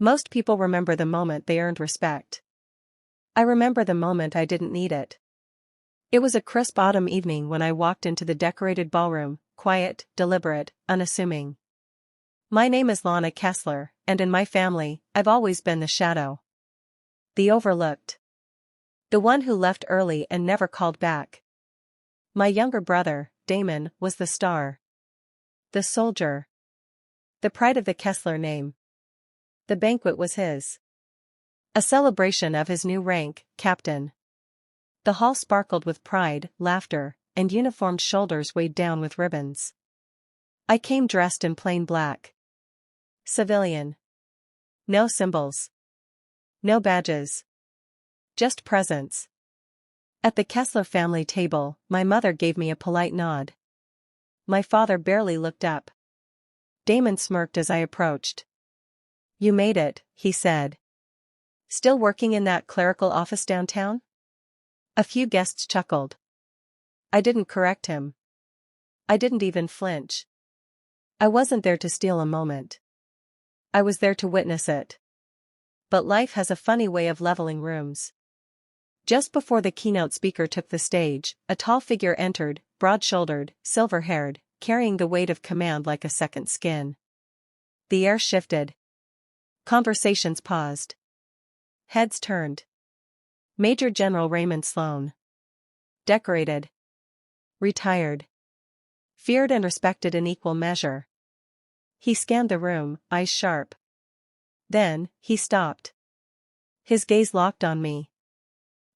Most people remember the moment they earned respect. I remember the moment I didn't need it. It was a crisp autumn evening when I walked into the decorated ballroom, quiet, deliberate, unassuming. My name is Lana Kessler, and in my family, I've always been the shadow. The overlooked. The one who left early and never called back. My younger brother, Damon, was the star. The soldier. The pride of the Kessler name. The banquet was his. A celebration of his new rank, captain. The hall sparkled with pride, laughter, and uniformed shoulders weighed down with ribbons. I came dressed in plain black. Civilian. No symbols. No badges. Just presence. At the Kessler family table, my mother gave me a polite nod. My father barely looked up. Damon smirked as I approached. "You made it," he said. "Still working in that clerical office downtown?" A few guests chuckled. I didn't correct him. I didn't even flinch. I wasn't there to steal a moment. I was there to witness it. But life has a funny way of leveling rooms. Just before the keynote speaker took the stage, a tall figure entered, broad-shouldered, silver-haired, carrying the weight of command like a second skin. The air shifted. Conversations paused. Heads turned. Major General Raymond Sloan. Decorated. Retired. Feared and respected in equal measure. He scanned the room, eyes sharp. Then, he stopped. His gaze locked on me.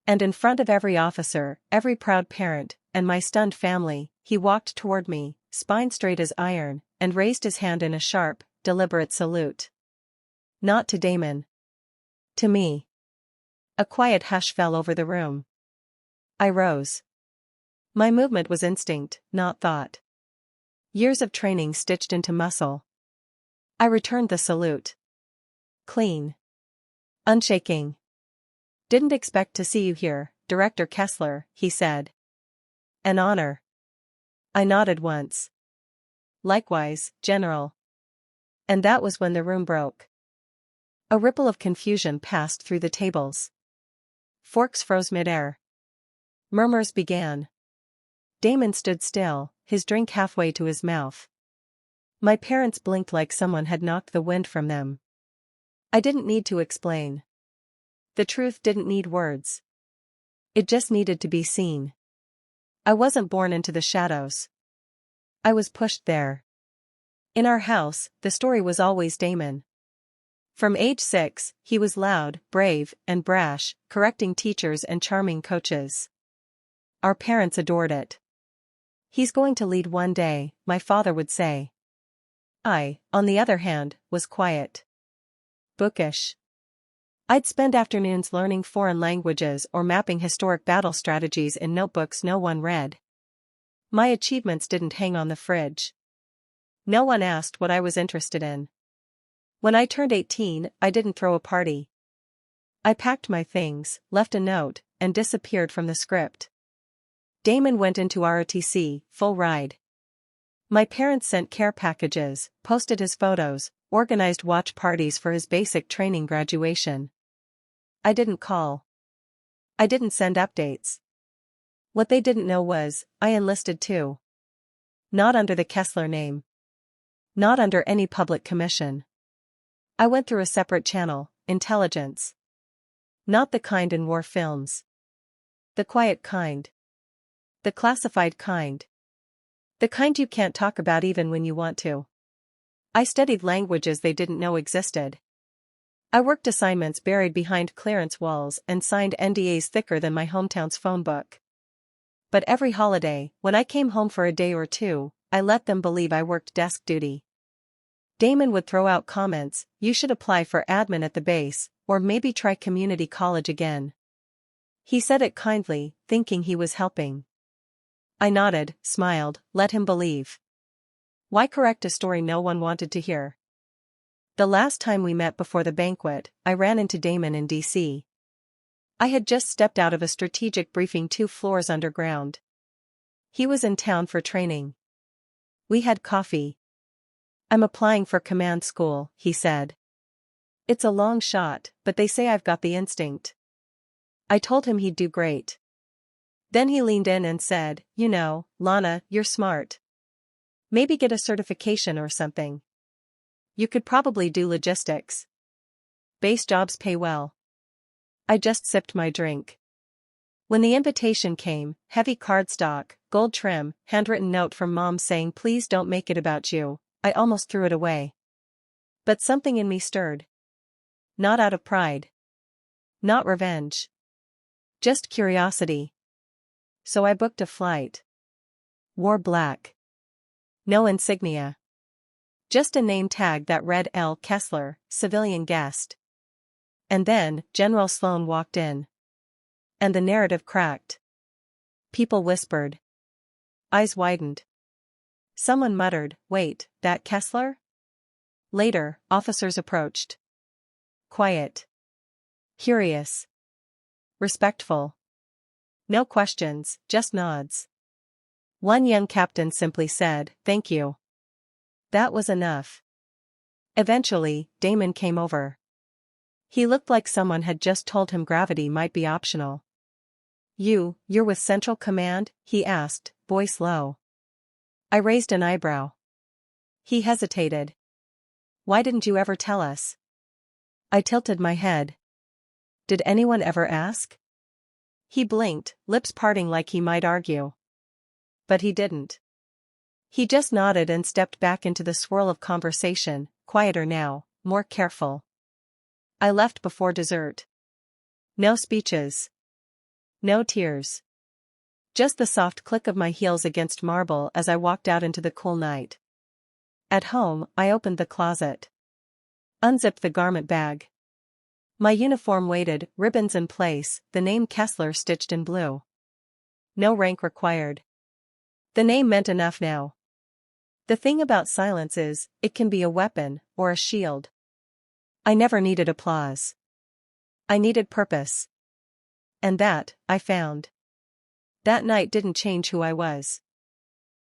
And in front of every officer, every proud parent, and my stunned family, he walked toward me, spine straight as iron, and raised his hand in a sharp, deliberate salute. Not to Damon. To me. A quiet hush fell over the room. I rose. My movement was instinct, not thought. Years of training stitched into muscle. I returned the salute. Clean. Unshaking. "Didn't expect to see you here, Director Kessler," he said. "An honor." I nodded once. "Likewise, General." And that was when the room broke. A ripple of confusion passed through the tables. Forks froze midair. Murmurs began. Damon stood still, his drink halfway to his mouth. My parents blinked like someone had knocked the wind from them. I didn't need to explain. The truth didn't need words. It just needed to be seen. I wasn't born into the shadows. I was pushed there. In our house, the story was always Damon. From age 6, he was loud, brave, and brash, correcting teachers and charming coaches. Our parents adored it. "He's going to lead one day," my father would say. I, on the other hand, was quiet. Bookish. I'd spend afternoons learning foreign languages or mapping historic battle strategies in notebooks no one read. My achievements didn't hang on the fridge. No one asked what I was interested in. When I turned 18, I didn't throw a party. I packed my things, left a note, and disappeared from the script. Damon went into ROTC, full ride. My parents sent care packages, posted his photos, organized watch parties for his basic training graduation. I didn't call. I didn't send updates. What they didn't know was, I enlisted too. Not under the Kessler name. Not under any public commission. I went through a separate channel, intelligence. Not the kind in war films. The quiet kind. The classified kind. The kind you can't talk about even when you want to. I studied languages they didn't know existed. I worked assignments buried behind clearance walls and signed NDAs thicker than my hometown's phone book. But every holiday, when I came home for a day or two, I let them believe I worked desk duty. Damon would throw out comments, "You should apply for admin at the base, or maybe try community college again." He said it kindly, thinking he was helping. I nodded, smiled, let him believe. Why correct a story no one wanted to hear? The last time we met before the banquet, I ran into Damon in D.C. I had just stepped out of a strategic briefing 2 floors underground. He was in town for training. We had coffee. "I'm applying for command school," he said. It's a long shot, but they say I've got the instinct. I told him he'd do great. Then he leaned in and said, you know, Lana, you're smart. Maybe get a certification or something. You could probably do logistics. Base jobs pay well. I just sipped my drink. When the invitation came, heavy cardstock, gold trim, handwritten note from Mom saying please don't make it about you, I almost threw it away. But something in me stirred. Not out of pride. Not revenge. Just curiosity. So I booked a flight. Wore black. No insignia. Just a name tag that read L. Kessler, civilian guest. And then, General Sloan walked in. And the narrative cracked. People whispered. Eyes widened. Someone muttered, wait, that Kessler? Later, officers approached. Quiet. Curious. Respectful. No questions, just nods. One young captain simply said, thank you. That was enough. Eventually, Damon came over. He looked like someone had just told him gravity might be optional. You're with Central Command? He asked, voice low. I raised an eyebrow. He hesitated. Why didn't you ever tell us? I tilted my head. Did anyone ever ask? He blinked, lips parting like he might argue. But he didn't. He just nodded and stepped back into the swirl of conversation, quieter now, more careful. I left before dessert. No speeches. No tears. Just the soft click of my heels against marble as I walked out into the cool night. At home, I opened the closet. Unzipped the garment bag. My uniform waited, ribbons in place, the name Kessler stitched in blue. No rank required. The name meant enough now. The thing about silence is, it can be a weapon, or a shield. I never needed applause. I needed purpose. And that, I found. That night didn't change who I was.